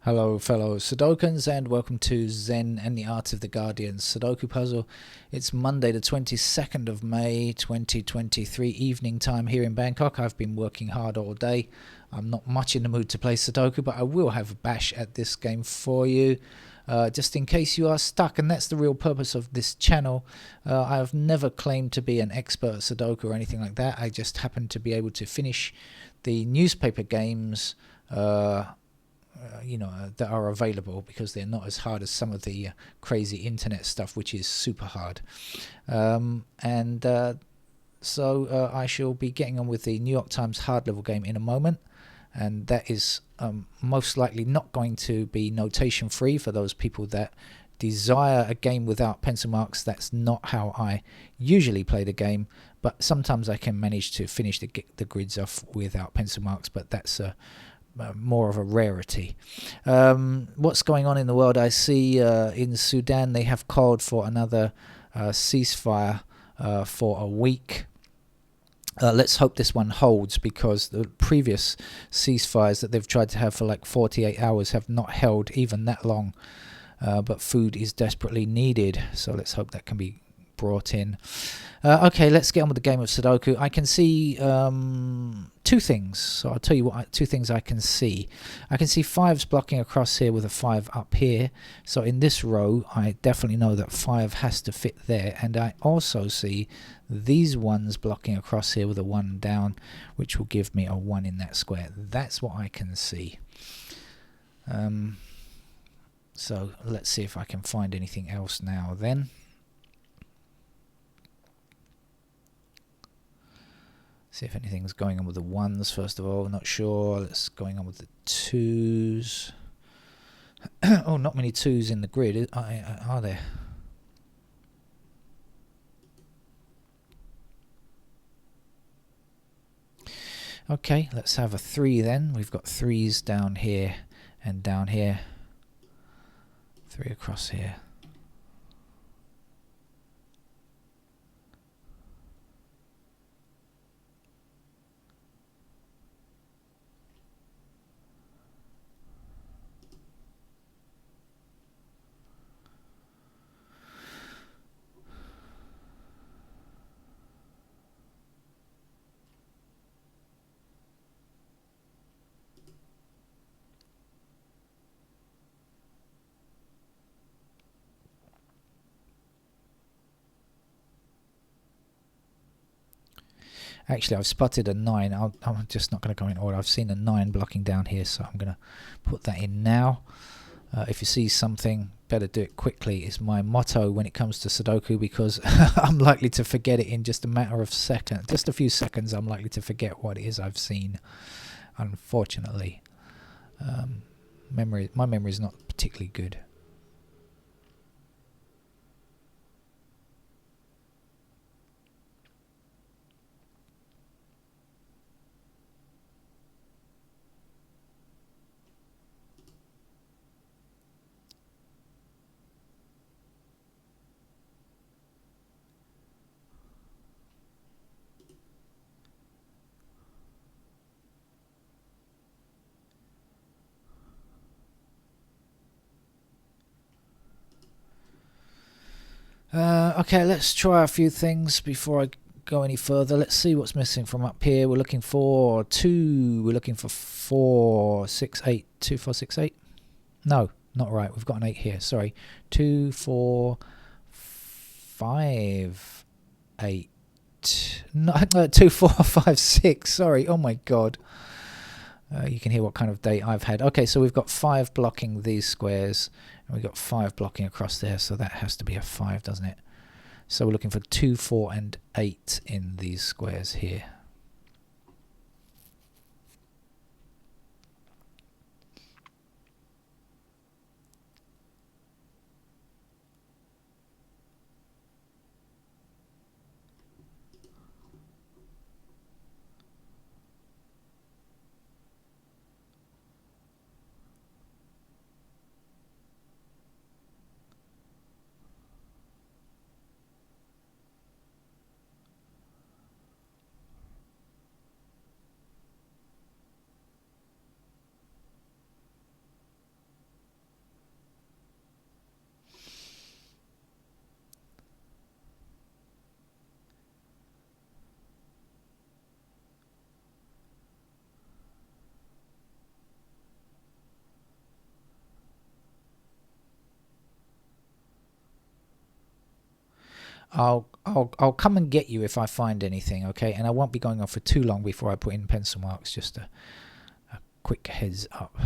Hello fellow Sudokans and welcome to Zen and the Art of the Guardian Sudoku Puzzle. It's Monday the 22nd of May 2023 evening time here in Bangkok. I've been working hard all day. I'm not much in the mood to play Sudoku, but I will have a bash at this game for you. Just in case you are stuck, and that's the real purpose of this channel. I have never claimed to be an expert at Sudoku or anything like that. I just happen to be able to finish the newspaper games that are available because they're not as hard as some of the crazy internet stuff, which is super hard. So I shall be getting on with the New York Times hard level game in a moment, and that is most likely not going to be notation free for those people that desire a game without pencil marks. That's not how I usually play the game, but sometimes I can manage to finish the grids off without pencil marks, but that's more of a rarity. What's going on in the world? I see in Sudan they have called for another ceasefire for a week. Let's hope this one holds, because the previous ceasefires that they've tried to have for like 48 hours have not held even that long. But food is desperately needed, so let's hope that can be brought in. Okay, let's get on with the game of Sudoku. I can see two things, so I'll tell you what two things I can see. I can see fives blocking across here with a 5 up here, so in this row I definitely know that 5 has to fit there, and I also see these ones blocking across here with a 1 down, which will give me a 1 in that square. That's what I can see. So let's see if I can find anything else now then. See if anything's going on with the 1s first of all. Not sure. Let's going on with the 2s. Oh, not many 2s in the grid, are there? Okay, let's have a 3 then. We've got 3s down here and down here. 3 across here. Actually, I've spotted a 9. I'm just not going to go in order. I've seen a 9 blocking down here, so I'm going to put that in now. If you see something, better do it quickly is my motto when it comes to Sudoku, because I'm likely to forget it in just a matter of seconds. Just a few seconds, I'm likely to forget what it is I've seen, unfortunately. My memory is not particularly good. Okay, let's try a few things before I go any further. Let's see what's missing from up here. We're looking for 2. We're looking for 4, 6, 8. 2, 4, 6, 8. No, not right. We've got an 8 here. Sorry. 2, 4, 5, 8. No, 2, 4, 5, 6. Sorry. Oh my God. You can hear what kind of day I've had. Okay, so we've got 5 blocking these squares, and we've got 5 blocking across there, so that has to be a 5, doesn't it? So we're looking for 2, 4, and 8 in these squares here. I'll come and get you if I find anything, okay? And I won't be going on for too long before I put in pencil marks. Just a quick heads up.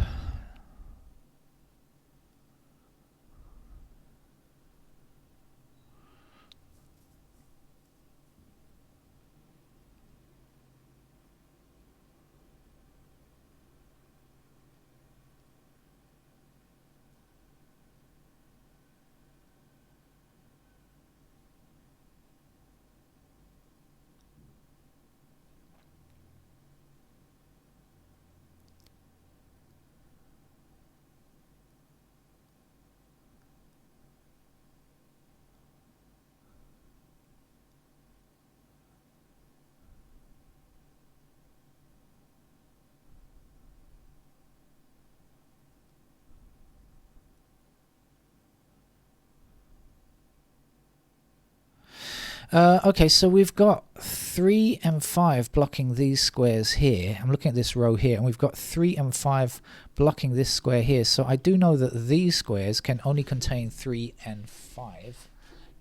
Okay, so we've got 3 and 5 blocking these squares here. I'm looking at this row here, and we've got 3 and 5 blocking this square here. So I do know that these squares can only contain 3 and 5,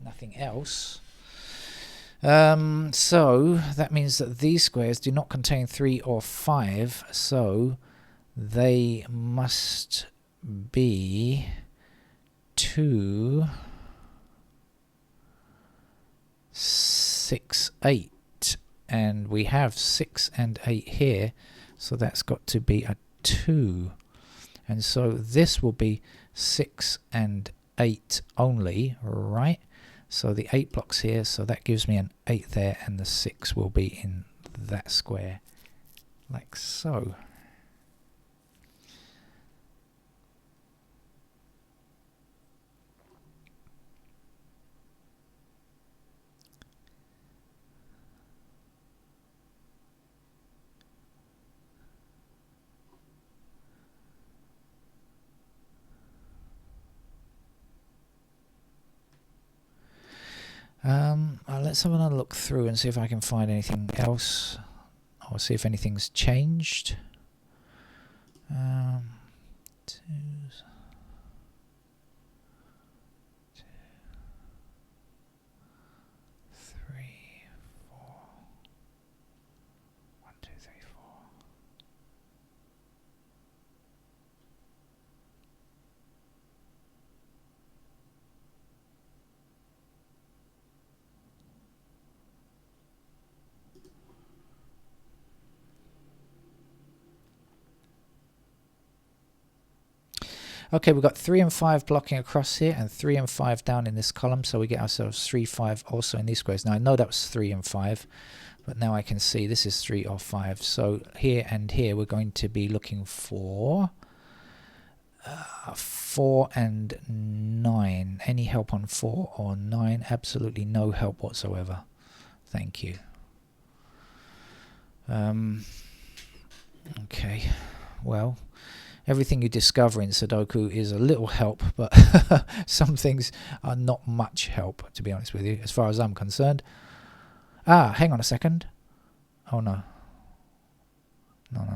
nothing else. So that means that these squares do not contain 3 or 5, so they must be 2, 6, 8, and we have 6 and 8 here, so that's got to be a 2, and so this will be 6 and 8 only, right? So the 8 blocks here, so that gives me an 8 there, and the 6 will be in that square, like so. Let's have another look through and see if I can find anything else, or see if anything's changed. 2, 2, 3, 4. 1, 2, 3, 4. Okay, we've got 3 and 5 blocking across here, and 3 and 5 down in this column, so we get ourselves 3, 5 also in these squares. Now I know that was 3 and 5, but now I can see this is 3 or 5. So here and here we're going to be looking for 4 and 9. Any help on 4 or 9? Absolutely no help whatsoever. Thank you. Okay, well, everything you discover in Sudoku is a little help, but some things are not much help, to be honest with you, as far as I'm concerned. Ah, hang on a second. Oh no. No.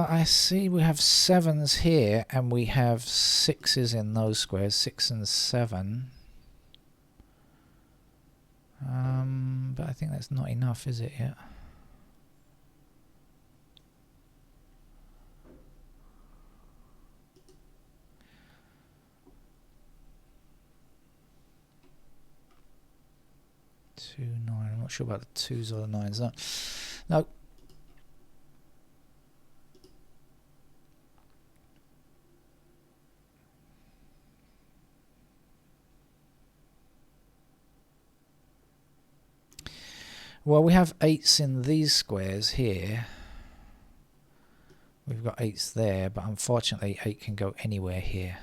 I see we have 7s here, and we have 6s in those squares, 6 and 7. think that's not enough, is it? Yeah. Two, 9. I'm not sure about the 2s or the 9s. No. Well, we have 8s in these squares here. We've got 8s there, but unfortunately 8 can go anywhere here.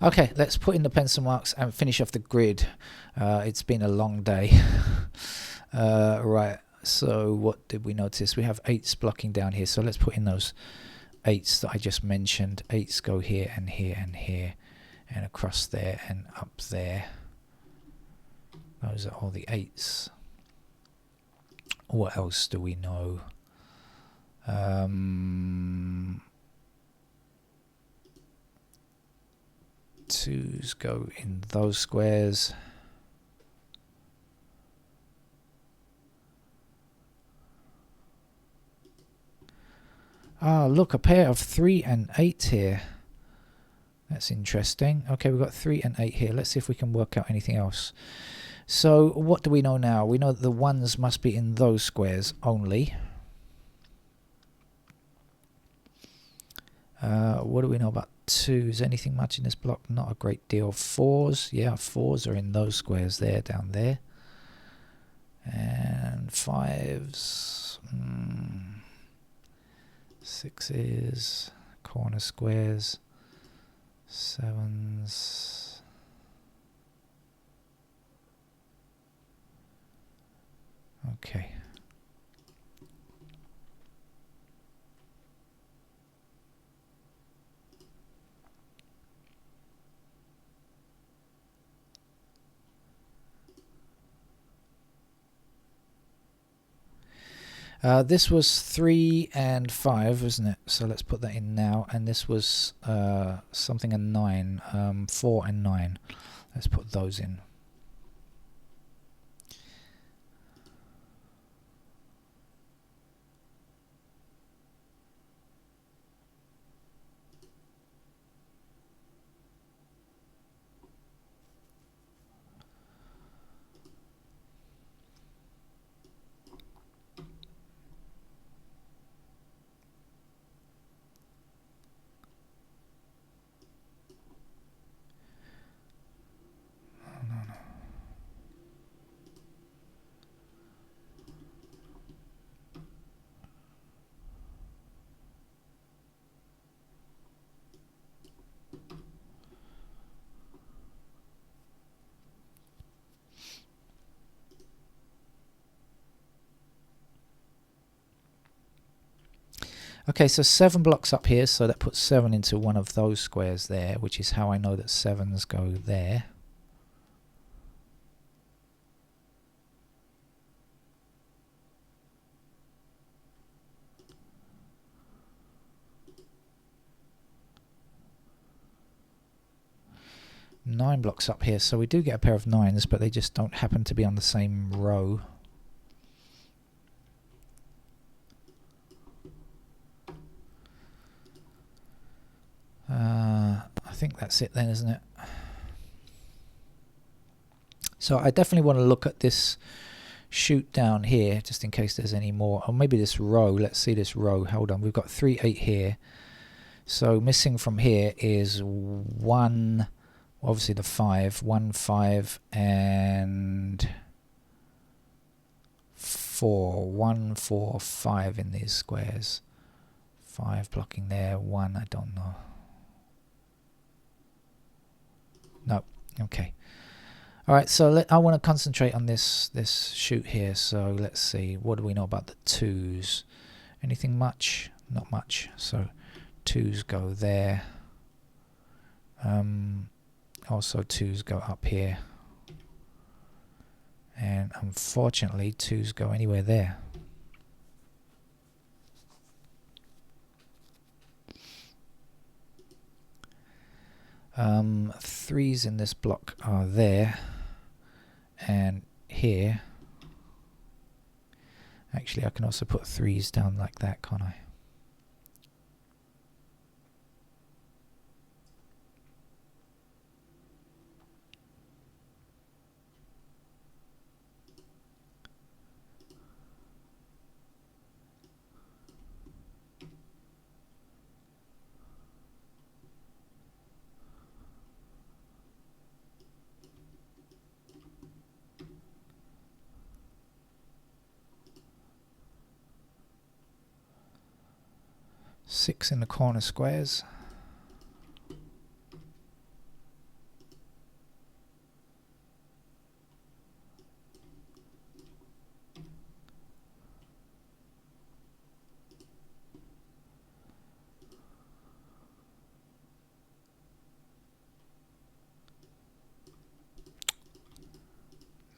Okay, let's put in the pencil marks and finish off the grid. It's been a long day. Right, so what did we notice? We have 8s blocking down here, so let's put in those 8s that I just mentioned. 8s go here and here and here and across there and up there. Those are all the 8s. What else do we know? 2s go in those squares. Ah, look, a pair of 3 and 8 here. That's interesting. Okay, we've got 3 and 8 here. Let's see if we can work out anything else. So what do we know now? We know that the 1s must be in those squares only. What do we know about 2s? Anything much in this block? Not a great deal. 4s, yeah, 4s are in those squares there, down there. And 5s, 6s, corner squares, 7s. Okay. This was 3 and 5, wasn't it? So let's put that in now. And this was something and 9, 4 and 9. Let's put those in. Okay, so 7 blocks up here, so that puts 7 into one of those squares there, which is how I know that 7s go there. Nine blocks up here, so we do get a pair of 9s, but they just don't happen to be on the same row. I think that's it then, isn't it? So I definitely want to look at this chute down here, just in case there's any more. Or maybe this row. Let's see this row. Hold on. We've got 3, 8 here. So missing from here is 1, obviously the 5, 1, 5, and 4. 1, 4, 5 in these squares. 5 blocking there. 1, I don't know. No. Okay. All right. So I want to concentrate on this chute here. So let's see. What do we know about the 2s? Anything much? Not much. So 2s go there. Also 2s go up here, and unfortunately 2s go anywhere there. Threes in this block are there and here. Actually, I can also put 3s down like that, can't I? Six in the corner squares.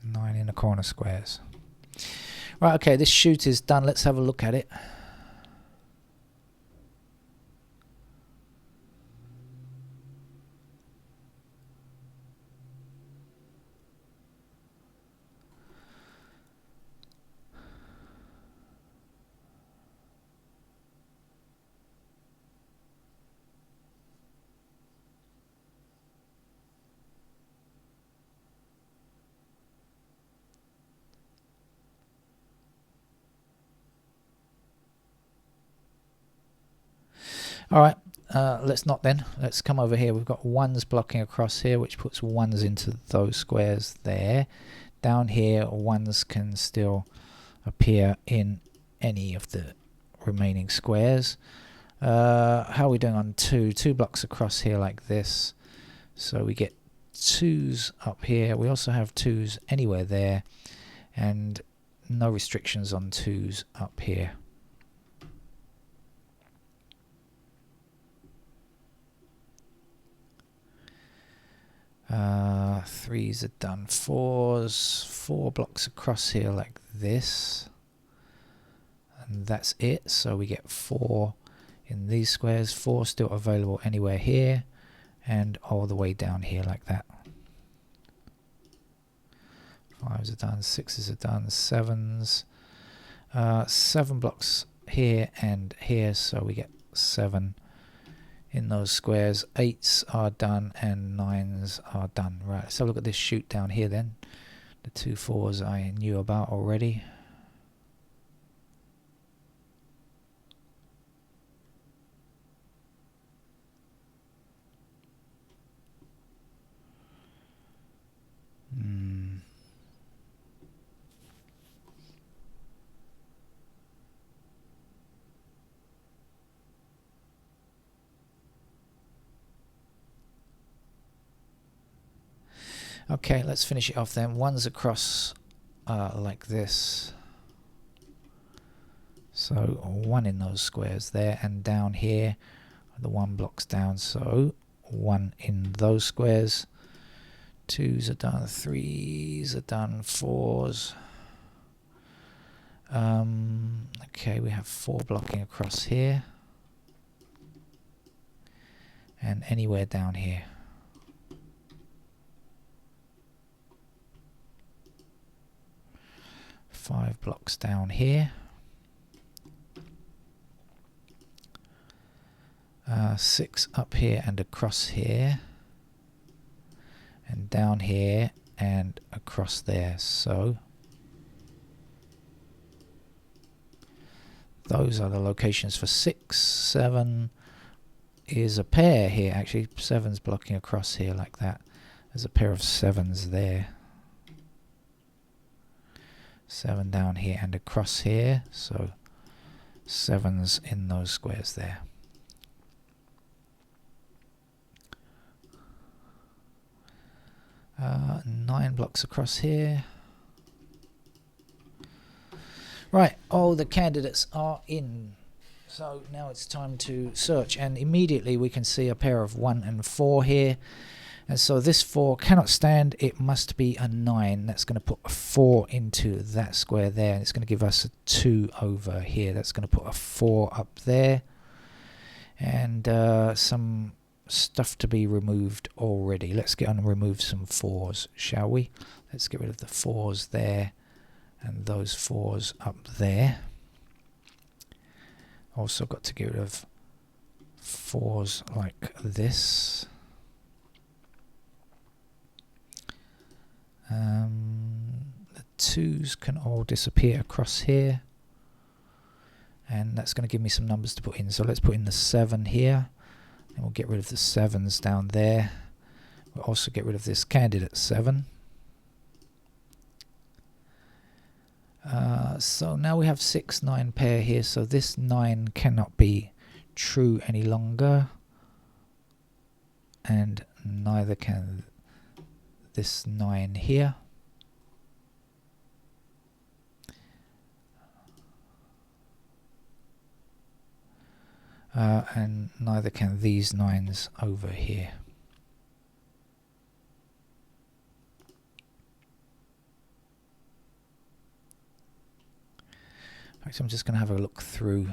Nine in the corner squares. Right, okay, this shoot is done. Let's have a look at it. Alright, let's not then. Let's come over here. We've got 1s blocking across here, which puts 1s into those squares there. Down here, 1s can still appear in any of the remaining squares. How are we doing on 2? 2 blocks across here like this. So we get 2s up here. We also have 2s anywhere there. And no restrictions on 2s up here. Threes are done. 4s, 4 blocks across here like this, and that's it. So we get 4 in these squares. 4 still available anywhere here, and all the way down here like that. 5s are done. 6s are done. 7s. 7 blocks here and here, so we get 7 in those squares. 8s are done and 9s are done. Right, let's have a look at this shoot down here then. The 2 4s I knew about already. Okay, let's finish it off then. 1s across like this. So 1 in those squares there, and down here the 1 blocks down, so 1 in those squares. 2s are done, 3s are done, 4s. Okay, we have 4 blocking across here, and anywhere down here. 5 blocks down here. 6 up here and across here, and down here and across there. So those are the locations for 6. 7 is a pair here, actually. 7's blocking across here like that. There's a pair of 7s there. 7 down here and across here, so 7's in those squares there. Uh, 9 blocks across here. Right, all the candidates are in. So now it's time to search, and immediately we can see a pair of 1 and 4 here. And so this 4 cannot stand, it must be a 9. That's going to put a 4 into that square there, and it's going to give us a 2 over here. That's going to put a 4 up there, and some stuff to be removed already. Let's get on and remove some 4s, shall we? Let's get rid of the 4s there, and those 4s up there. Also got to get rid of 4s like this. The 2s can all disappear across here, and that's going to give me some numbers to put in. So let's put in the 7 here, and we'll get rid of the 7s down there. We'll also get rid of this candidate 7. So now we have 6, 9 pair here, so this 9 cannot be true any longer, and neither can this 9 here. And neither can these 9s over here. So I'm just going to have a look through.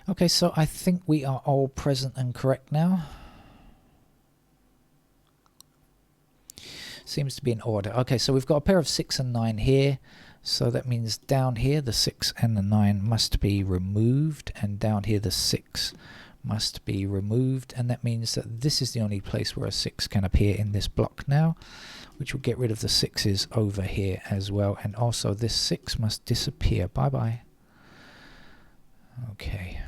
Okay, so I think we are all present and correct now. Seems to be in order. Okay, so we've got a pair of 6 and 9 here. So that means down here the 6 and the 9 must be removed, and down here the 6 must be removed, and that means that this is the only place where a 6 can appear in this block now, which will get rid of the 6's over here as well, and also this 6 must disappear. Bye bye. Okay.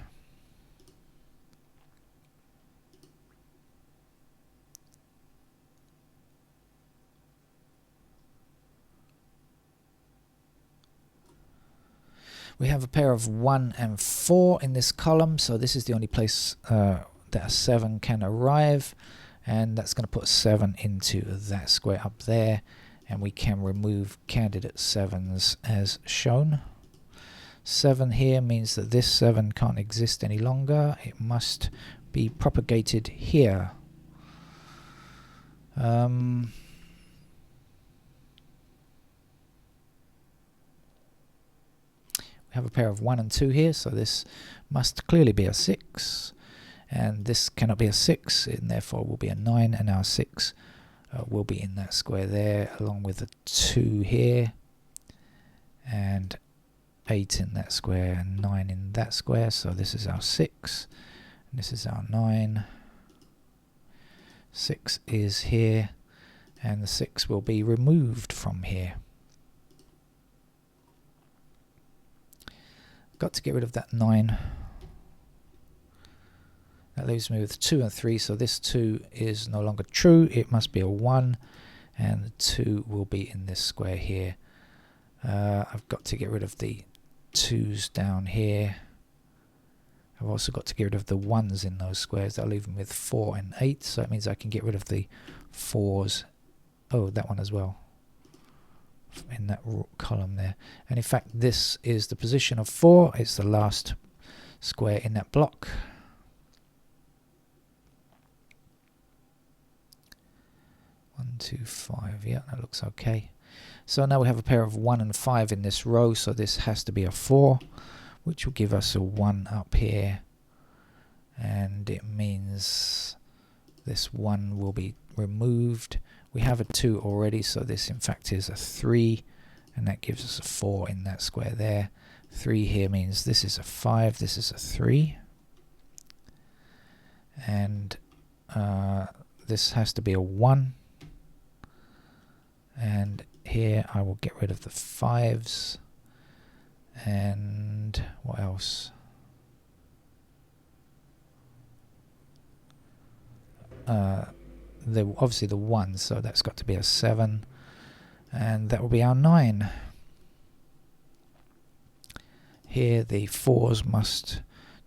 We have a pair of 1 and 4 in this column, so this is the only place that a 7 can arrive, and that's going to put 7 into that square up there, and we can remove candidate 7s as shown. 7 here means that this 7 can't exist any longer. It must be propagated here. Have a pair of 1 and 2 here, so this must clearly be a 6, and this cannot be a 6, and therefore will be a 9, and our 6 will be in that square there, along with a 2 here, and 8 in that square, and 9 in that square. So this is our 6, and this is our 9. 6 is here, and the 6 will be removed from here. Got to get rid of that 9. That leaves me with 2 and 3, so this 2 is no longer true. It must be a 1, and the 2 will be in this square here. I've got to get rid of the 2's down here. I've also got to get rid of the 1's in those squares. That'll leave me with 4 and 8, so that means I can get rid of the 4's. Oh, that one as well, in that column there. And in fact, this is the position of 4. It's the last square in that block. One, 2, 5. Yeah, that looks okay. So now we have a pair of 1 and 5 in this row, so this has to be a 4, which will give us a 1 up here, and it means this 1 will be removed. We have a 2 already, so this in fact is a 3, and that gives us a 4 in that square there. 3 here means this is a 5, this is a 3. and this has to be a 1, and here I will get rid of the 5s, and what else? Obviously the 1, so that's got to be a 7, and that will be our 9. Here the 4s must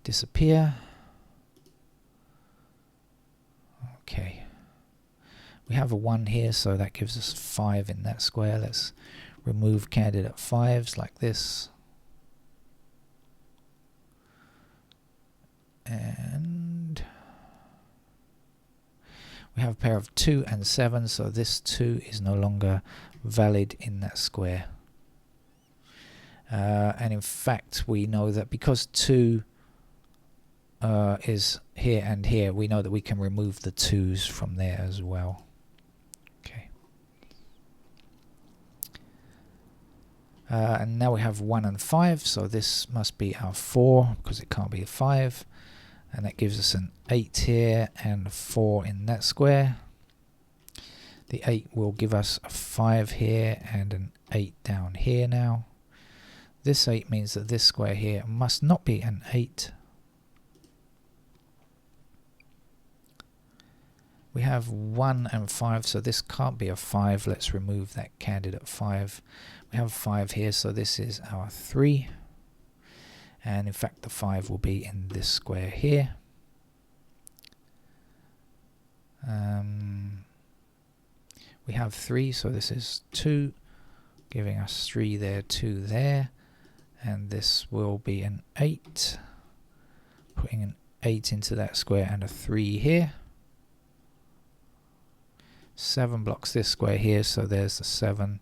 disappear. Okay, we have a 1 here, so that gives us 5 in that square. Let's remove candidate 5s like this, and we have a pair of 2 and 7, so this 2 is no longer valid in that square. And in fact we know that because 2 is here and here, we know that we can remove the 2s from there as well. Okay. And now we have 1 and 5, so this must be our 4 because it can't be a 5, and that gives us an 8 here and a 4 in that square. The 8 will give us a 5 here and an 8 down here now. This 8 means that this square here must not be an 8. We have 1 and 5, so this can't be a 5. Let's remove that candidate 5. We have 5 here, so this is our 3. And in fact the 5 will be in this square here. We have 3, so this is 2, giving us 3 there, 2 there, and this will be an 8, putting an 8 into that square and a 3 here. 7 blocks this square here, so there's the 7,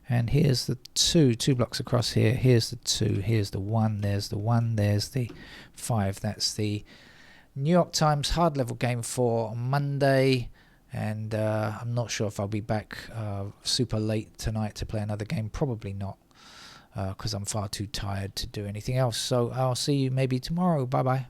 and here's the 2 blocks across here. Here's the 2, here's the 1, there's the 1, there's the 5. That's the New York Times hard level game for Monday, and I'm not sure if I'll be back super late tonight to play another game. Probably not, because I'm far too tired to do anything else. So I'll see you maybe tomorrow. Bye bye.